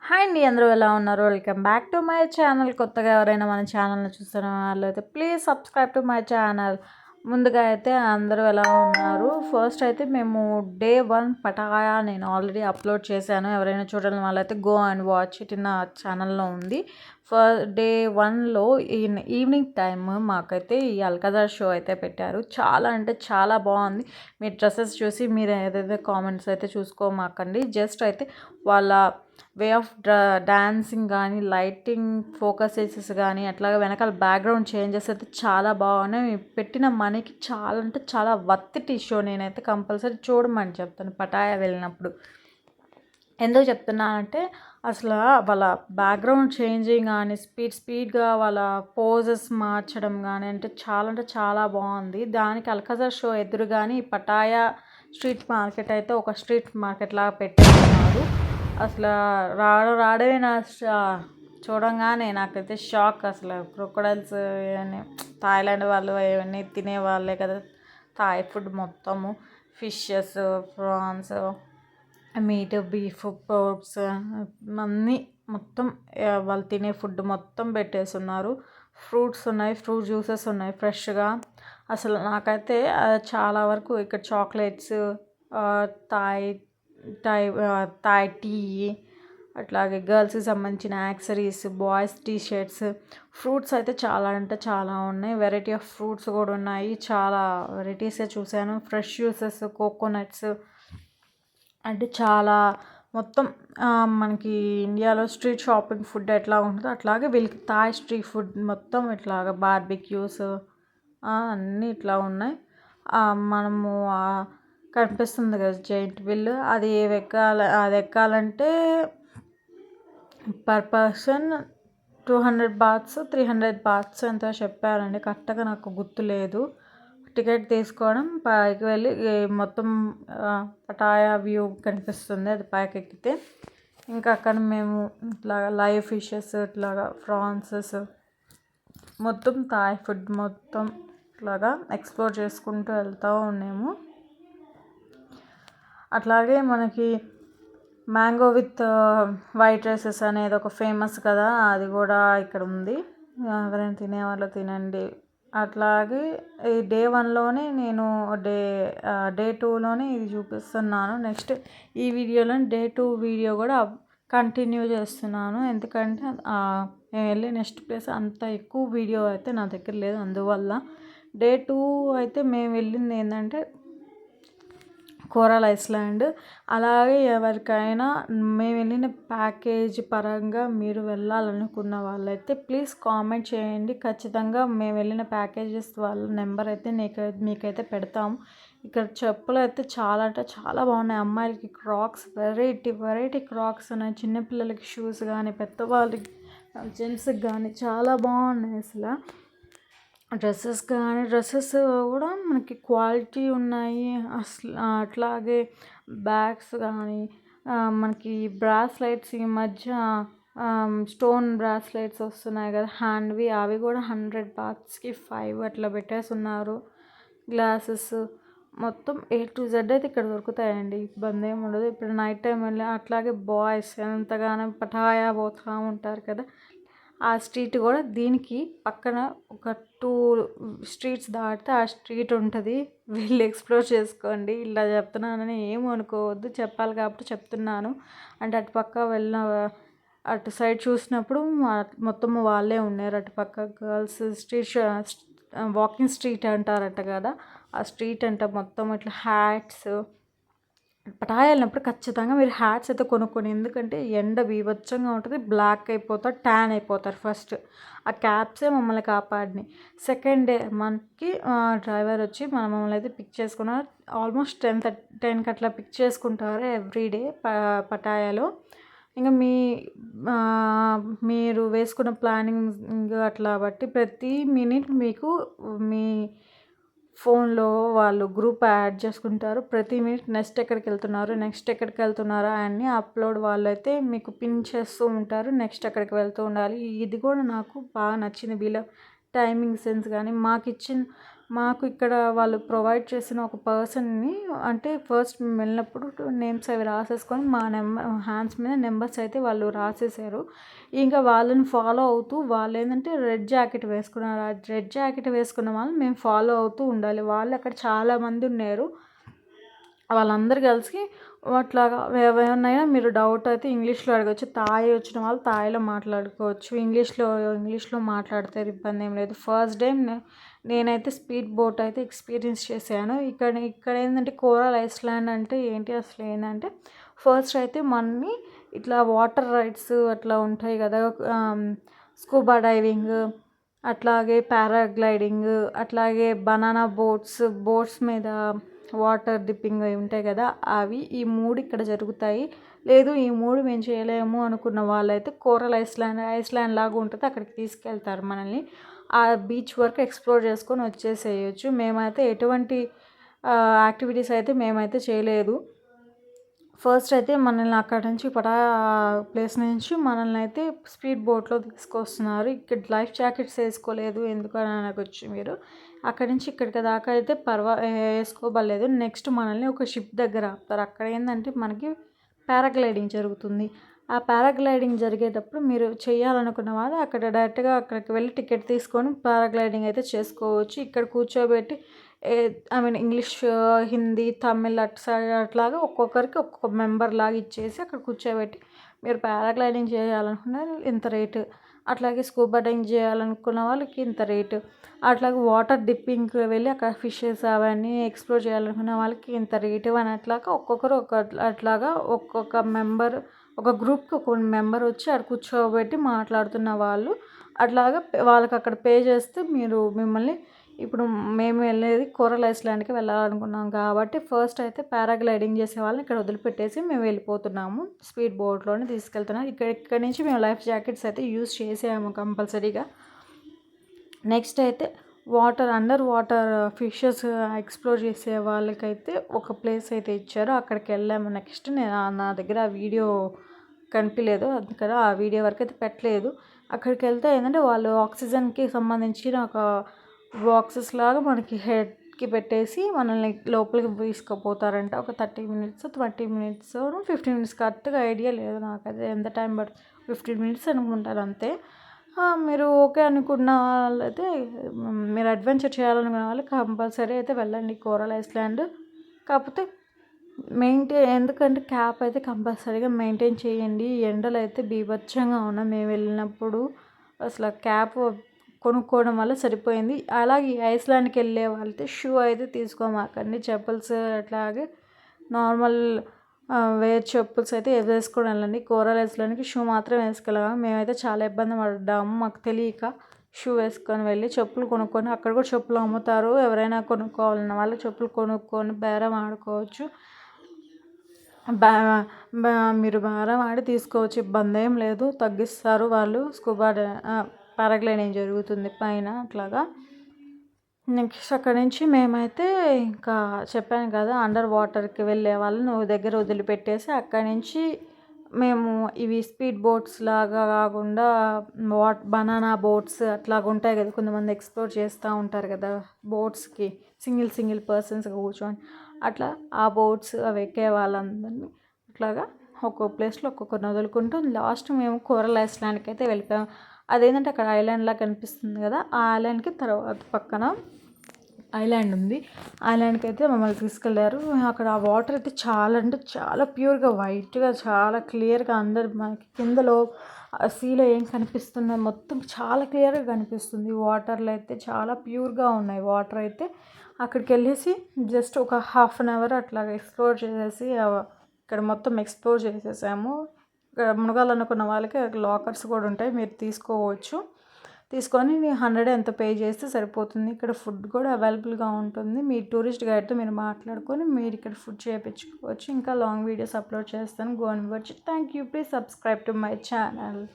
Hi అండి, అందరూ ఎలా ఉన్నారు? Welcome back to my channel. కొత్తగా ఎవరైనా మన ఛానల్ని చూస్తున్న వాళ్ళు అయితే please subscribe to my channel. ముందుగా అయితే అందరూ ఎలా ఉన్నారు? ఫస్ట్ అయితే మేము డే 1 పటాయా నేను ఆల్రెడీ అప్లోడ్ చేశాను. ఎవరైనా చూడని వాళ్ళైతే గో అండ్ వాచ్ ఇట్ నా ఛానల్లో ఉంది. డే 1లో ఈవినింగ్ టైమ్ మాకైతే ఈ అల్కదర్ షో అయితే పెట్టారు. చాలా అంటే చాలా బాగుంది. మీ డ్రెస్సెస్ చూసి మీరు ఏదైతే కామెంట్స్ అయితే చూసుకోమాకండి. జస్ట్ అయితే వాళ్ళ వే ఆఫ్ డాన్సింగ్ కానీ, లైటింగ్ ఫోకసెస్ కానీ, అట్లాగే వెనకాల బ్యాక్గ్రౌండ్ చేంజెస్ అయితే చాలా బాగున్నాయి. పెట్టిన మనీకి చాలా అంటే చాలా వర్త్ షో. నేనైతే కంపల్సరీ చూడమని చెప్తాను పటాయా వెళ్ళినప్పుడు. ఎందుకు చెప్తున్నానంటే అసలు వాళ్ళ బ్యాక్గ్రౌండ్ చేంజింగ్ కానీ, స్పీడ్గా వాళ్ళ పోజెస్ మార్చడం కానీ అంటే చాలా బాగుంది. దానికి అల్కజర్ షో ఎదురుగాని పటాయా స్ట్రీట్ మార్కెట్ అయితే ఒక స్ట్రీట్ మార్కెట్ లాగా పెట్టేస్తున్నారు. అసలు రావడమే చూడంగానే నాకైతే షాక్. అసలు క్రొకడైల్స్ ఇవన్నీ థాయిలాండ్ వాళ్ళు ఇవన్నీ తినే వాళ్ళే కదా. థాయ్ ఫుడ్ మొత్తము fishes, prawns, meet, beef, forks అన్నీ మొత్తం వాళ్ళు తినే ఫుడ్ మొత్తం పెట్టేస్తున్నారు. ఫ్రూట్స్ ఉన్నాయి, ఫ్రూట్ జ్యూసెస్ ఉన్నాయి ఫ్రెష్గా. అసలు నాకైతే చాలా వరకు ఇక్కడ chocolates, Thai Thai Thai tea, అట్లాగే గర్ల్స్కి సంబంధించిన accessories, boys T shirts, fruits అయితే చాలా అంటే చాలా ఉన్నాయి. వెరైటీ ఆఫ్ ఫ్రూట్స్ కూడా ఉన్నాయి. చాలా వెరైటీసే చూశాను. ఫ్రెష్ జ్యూసెస్, కోకోనట్స్ అంటే చాలా మొత్తం మనకి ఇండియాలో స్ట్రీట్ షాపింగ్ ఫుడ్ ఎట్లా ఉంటుందో అట్లాగే వీళ్ళకి థాయ్ స్ట్రీట్ ఫుడ్ మొత్తం ఇట్లాగా బార్బిక్యూస్ అన్నీ ఇట్లా ఉన్నాయి. మనము కనిపిస్తుంది కదా జైంట్ వీల్, అది ఎక్కాలంటే పర్ పర్సన్ 200 బాత్స్, 300 బాత్స్ ఎంతో చెప్పారండి. కరెక్ట్గా నాకు గుర్తులేదు. టికెట్ తీసుకోవడం, పైకి వెళ్ళి మొత్తం పటాయా వ్యూ కనిపిస్తుంది. అది పైకి ఎక్కితే ఇంకా అక్కడ మేము ఇట్లాగా లైవ్ ఫిషెస్, ఇట్లాగా ఫ్రాన్సెస్, మొత్తం థాయ్ ఫుడ్ మొత్తం ఇట్లాగా ఎక్స్ప్లోర్ చేసుకుంటూ వెళ్తూ ఉన్నాము. అట్లాగే మనకి మ్యాంగో విత్ వైట్ రైసెస్ అనేది ఒక ఫేమస్ కదా, అది కూడా ఇక్కడ ఉంది. ఎవరైనా తినేవాళ్ళు తినండి. అట్లాగే ఈ డే 1లోనే నేను డే 2లోనే ఇది చూపిస్తున్నాను. నెక్స్ట్ ఈ వీడియోలో డే 2 వీడియో కూడా కంటిన్యూ చేస్తున్నాను. ఎందుకంటే నేను వెళ్ళి నెక్స్ట్ ప్లేస్ అంత ఎక్కువ వీడియో అయితే నా దగ్గర లేదు. అందువల్ల డే 2 అయితే మేము వెళ్ళింది ఏంటంటే కోరల్ ఐలాండ్. అలాగే ఎవరికైనా మేము వెళ్ళిన ప్యాకేజ్ పరంగా మీరు వెళ్ళాలనుకున్న వాళ్ళైతే ప్లీజ్ కామెంట్ చేయండి. ఖచ్చితంగా మేము వెళ్ళిన ప్యాకేజెస్ వాళ్ళ నెంబర్ అయితే మీకైతే పెడతాము. ఇక్కడ చెప్పులు అయితే చాలా అంటే చాలా బాగున్నాయి. అమ్మాయిలకి క్రాక్స్, వెరైటీ క్రాక్స్ ఉన్నాయి. చిన్నపిల్లలకి షూస్ కానీ, పెద్దవాళ్ళకి జెంట్స్కి కానీ చాలా బాగున్నాయి. అసలు డ్రెస్సెస్ కూడా మనకి క్వాలిటీ ఉన్నాయి. అసలు అట్లాగే బ్యాగ్స్ కానీ, మనకి బ్రాస్లెట్స్ ఈ మధ్య స్టోన్ బ్రాస్లెట్స్ వస్తున్నాయి కదా హ్యాండ్వి, అవి కూడా 100 బాత్స్కి 5 అట్లా పెట్టేస్తున్నారు. గ్లాసెస్ మొత్తం A to Z అయితే ఇక్కడ దొరుకుతాయండి. ఇబ్బంది ఏమి ఉండదు. ఇప్పుడు నైట్ టైం వెళ్ళి అట్లాగే బాయ్స్ ఎంతగానో పటాయా పోతూ ఉంటారు కదా, ఆ స్ట్రీట్ కూడా దీనికి పక్కన ఒక 2 స్ట్రీట్స్ దాటితే ఆ స్ట్రీట్ ఉంటుంది. వెళ్ళి ఎక్స్ప్లోర్ చేసుకోండి. ఇలా చెప్తున్నానని ఏమీ అనుకోవద్దు, చెప్పాలి కాబట్టి చెప్తున్నాను. అంటే అటుపక్క వెళ్ళిన అటు సైడ్ చూసినప్పుడు మొత్తం వాళ్ళే ఉన్నారు. అటుపక్క గర్ల్స్ వాకింగ్ స్ట్రీట్ అంటారట కదా, ఆ స్ట్రీట్ అంట మొత్తం ఇట్లా హ్యాట్స్. పటాయా వెళ్ళినప్పుడు ఖచ్చితంగా మీరు హ్యాట్స్ అయితే కొనుక్కొని, ఎందుకంటే ఎండ బీభత్సంగా ఉంటుంది, బ్లాక్ అయిపోతారు, ట్యాన్ అయిపోతారు. ఫస్ట్ ఆ క్యాప్సే మమ్మల్ని కాపాడినాయి. సెకండ్ డే మనకి డ్రైవర్ వచ్చి మమ్మల్ని అయితే పిక్ చేసుకున్నారు. ఆల్మోస్ట్ 10కి అట్లా పిక్ చేసుకుంటారు ఎవ్రీడే పటాయాలో. ఇంకా మీరు వేసుకున్న ప్లానింగ్ అట్లా బట్టి ప్రతి మినిట్ మీకు మీ ఫోన్లో వాళ్ళు గ్రూప్ యాడ్ చేసుకుంటారు. ప్రతి మినిట్ నెక్స్ట్ ఎక్కడికి వెళ్తున్నారా అని అప్లోడ్ వాళ్ళు అయితే మీకు పిన్ చేస్తూ ఉంటారు. నెక్స్ట్ ఎక్కడికి వెళ్తూ ఉండాలి. ఇది కూడా నాకు బాగా నచ్చింది. వీళ్ళ టైమింగ్ సెన్స్ కానీ, మాకు ఇచ్చిన మాకు ఇక్కడ వాళ్ళు ప్రొవైడ్ చేసిన ఒక పర్సన్‌ని అంటే ఫస్ట్ మేము వెళ్ళినప్పుడు నేమ్స్ అవి రాసేసుకొని మా హ్యాండ్స్ మీద నెంబర్స్ అయితే వాళ్ళు రాసేసారు. ఇంకా వాళ్ళని ఫాలో అవుతూ వాళ్ళేంటంటే రెడ్ జాకెట్ వేసుకున్నారు. ఆ రెడ్ జాకెట్ వేసుకున్న వాళ్ళని మేము ఫాలో అవుతూ ఉండాలి. వాళ్ళు అక్కడ చాలామంది ఉన్నారు. వాళ్ళందరూ కలిసి అట్లాగా ఏవన్నైనా మీరు డౌట్ అయితే ఇంగ్లీష్‌లో అడగొచ్చు. తాయ్ వచ్చిన వాళ్ళు తాయ్‌లో మాట్లాడుకోవచ్చు. ఇంగ్లీష్‌లో మాట్లాడితే ఇబ్బంది ఏం లేదు. ఫస్ట్ టైం నేనైతే స్పీడ్ బోట్ అయితే ఎక్స్పీరియన్స్ చేశాను. ఇక్కడ ఏంటంటే కోరల్ ఐలాండ్ అంటే ఏంటి అసలు ఏంటంటే ఫస్ట్ అయితే మనని ఇట్లా వాటర్ రైడ్స్ అట్లా ఉంటాయి కదా, స్కూబా డైవింగ్, అట్లాగే పారాగ్లైడింగ్, అట్లాగే బనానా బోట్స్ మీద వాటర్ డిప్పింగ్ అవి ఉంటాయి కదా, అవి ఈ 3 ఇక్కడ జరుగుతాయి. లేదు ఈ 3 మేము చేయలేము అనుకున్న వాళ్ళైతే కోరల్ ఐలాండ్ లాగా ఉంటుంది, అక్కడికి తీసుకెళ్తారు మనల్ని. ఆ బీచ్ వరకు ఎక్స్ప్లోర్ చేసుకొని వచ్చేసేయచ్చు. మేమైతే ఎటువంటి యాక్టివిటీస్ అయితే మేమైతే చేయలేదు. ఫస్ట్ అయితే మనల్ని అక్కడ నుంచి ప్లేస్ నుంచి మనల్ని అయితే స్పీడ్ బోట్లో తీసుకొస్తున్నారు. ఇక్కడ లైఫ్ జాకెట్స్ వేసుకోలేదు ఎందుకని అనకొచ్చు మీరు. అక్కడి నుంచి ఇక్కడికి దాకా అయితే వేసుకోబడలేదు. నెక్స్ట్ మనల్ని ఒక షిప్ దగ్గర ఆపుతారు. అక్కడ ఏంటంటే మనకి పారాగ్లైడింగ్ జరుగుతుంది. ఆ పారాగ్లైడింగ్ జరిగేటప్పుడు మీరు చేయాలనుకున్న వాళ్ళు అక్కడ డైరెక్ట్గా అక్కడికి వెళ్ళి టికెట్ తీసుకొని పారాగ్లైడింగ్ అయితే చేసుకోవచ్చు. ఇక్కడ కూర్చోబెట్టి ఇంగ్లీష్, హిందీ, తమిళ్ అటు సైడ్ అట్లాగా ఒక్కొక్కరికి ఒక్కొక్క మెంబర్ లాగా ఇచ్చేసి అక్కడ కూర్చోబెట్టి మీరు పారాగ్లైడింగ్ చేయాలనుకున్న ఇంత రేటు, అట్లాగే స్కూబా డైవింగ్ చేయాలనుకున్న వాళ్ళకి ఇంత రేటు, అట్లాగే వాటర్ డిప్పింగ్కి వెళ్ళి అక్కడ ఫిషెస్ అవన్నీ ఎక్స్ప్లోర్ చేయాలనుకున్న వాళ్ళకి ఇంత రేటు అని అట్లాగా ఒక్కొక్కరు అట్లాగా ఒక్కొక్క మెంబర్, ఒక గ్రూప్కి ఒక మెంబర్ వచ్చి అక్కడ కూర్చోబెట్టి మాట్లాడుతున్న వాళ్ళు అట్లాగా వాళ్ళకి అక్కడ పే చేస్తే మిమ్మల్ని ఇప్పుడు మేము వెళ్ళేది కోరల్ ఐలాండ్కి వెళ్ళాలనుకున్నాం కాబట్టి ఫస్ట్ అయితే పారాగ్లైడింగ్ చేసే వాళ్ళని ఇక్కడ వదిలిపెట్టేసి మేము వెళ్ళిపోతున్నాము. స్పీడ్ బోట్లోనే తీసుకెళ్తున్నాం. ఇక్కడ నుంచి మేము లైఫ్ జాకెట్స్ అయితే యూజ్ చేసాము కంపల్సరీగా. నెక్స్ట్ అయితే అండర్ వాటర్ ఫిషెస్ ఎక్స్ప్లోర్ చేసే వాళ్ళకైతే ఒక ప్లేస్ అయితే ఇచ్చారు, అక్కడికి వెళ్ళాము. నెక్స్ట్ నా దగ్గర ఆ వీడియో కనిపించలేదు, అందుకని ఆ వీడియో వరకు అయితే పెట్టలేదు. అక్కడికి వెళ్తే ఏంటంటే వాళ్ళు ఆక్సిజన్కి సంబంధించిన ఒక బాక్సెస్ లాగా మనకి హెడ్కి పెట్టేసి మనల్ని లోపలికి తీసుకుపోతారంట. ఒక 30 minutes, 20 minutes, 15 minutes కరెక్ట్గా ఐడియా లేదు నాకైతే ఎంత టైం పడుతుంది. 15 minutes అనుకుంటారు అంతే. మీరు ఓకే అనుకున్న వాళ్ళైతే మీరు అడ్వెంచర్ చేయాలనుకున్న వాళ్ళు కంపల్సరీ అయితే వెళ్ళండి కోరల్ ఐలాండ్. కాకపోతే ఎందుకంటే క్యాప్ అయితే కంపల్సరీగా మెయింటైన్ చేయండి. ఎండలు అయితే బీభత్సంగా ఉన్నాయి. మేము వెళ్ళినప్పుడు అసలు క్యాప్ కొనుక్కోవడం వల్ల సరిపోయింది. అలాగే ఐస్లాండ్కి వెళ్ళే వాళ్ళైతే షూ అయితే తీసుకోమాకండి. చెప్పల్స్ అట్లాగే నార్మల్ చెప్పుల్స్ అయితే వేసుకొని వెళ్ళండి. కోరల్ ఐలాండ్కి షూ మాత్రం వేసుకెళ్ళాము. మేమైతే చాలా ఇబ్బంది పడ్డాము, మాకు తెలియక షూ వేసుకొని వెళ్ళి చెప్పులు కొనుక్కొని, అక్కడ కూడా చెప్పులు అమ్ముతారు. ఎవరైనా కొనుక్కోవాలన్న వాళ్ళు చెప్పులు కొనుక్కొని బేరం ఆడుకోవచ్చు. మీరు బేరం ఆడి తీసుకోవచ్చు, ఇబ్బంది ఏం లేదు, తగ్గిస్తారు వాళ్ళు. పారాగ్లైడింగ్ జరుగుతుంది పైన అట్లాగా. నెక్స్ట్ అక్కడి నుంచి మేమైతే ఇంకా చెప్పాను కదా, అండర్ వాటర్కి వెళ్ళే వాళ్ళని దగ్గర వదిలిపెట్టేసి అక్కడి నుంచి మేము ఇవి స్పీడ్ బోట్స్ లాగా కాకుండా బనానా బోట్స్ అట్లాగా ఉంటాయి కదా, కొంతమంది ఎక్స్ప్లోర్ చేస్తూ ఉంటారు కదా బోట్స్కి, సింగిల్ పర్సన్స్ కూర్చొని అట్లా ఆ బోట్స్ అవి ఎక్కే వాళ్ళందరినీ అట్లాగా ఒక్కొక్క ప్లేస్లో ఒక్కొక్కరిని వదులుకుంటూ లాస్ట్ మేము కోరల్ ఐలాండ్కి అయితే వెళ్ళిపోయాము. అదేంటంటే అక్కడ ఐలాండ్లా కనిపిస్తుంది కదా, ఆ ఐలాండ్కి తర్వాత పక్కన ఐలాండ్ ఉంది. ఐలాండ్కి అయితే మమ్మల్ని తీసుకెళ్ళారు. అక్కడ ఆ వాటర్ అయితే చాలా అంటే చాలా ప్యూర్గా, వైట్గా, చాలా క్లియర్గా అందరు మనకి కిందలో సీలో ఏం కనిపిస్తుంది మొత్తం చాలా క్లియర్గా కనిపిస్తుంది. వాటర్లో అయితే చాలా ప్యూర్గా ఉన్నాయి వాటర్ అయితే. అక్కడికి వెళ్ళేసి జస్ట్ ఒక 1/2 hour అట్లాగా ఎక్స్ప్లోర్ చేసేసి ఇక్కడ మొత్తం ఎక్స్ప్లోర్ చేసేసాము. ఇక్కడ మునగాలనుకున్న వాళ్ళకి లాకర్స్ కూడా ఉంటాయి, మీరు తీసుకోవచ్చు. తీసుకొని 100 ఎంత పే చేస్తే సరిపోతుంది. ఇక్కడ ఫుడ్ కూడా అవైలబుల్గా ఉంటుంది. మీ టూరిస్ట్ గైడ్తో మీరు మాట్లాడుకొని మీరు ఇక్కడ ఫుడ్ చేయించుకోవచ్చు. ఇంకా లాంగ్ వీడియోస్ అప్లోడ్ చేస్తాను, go and watch. Thank you. Please subscribe to my channel.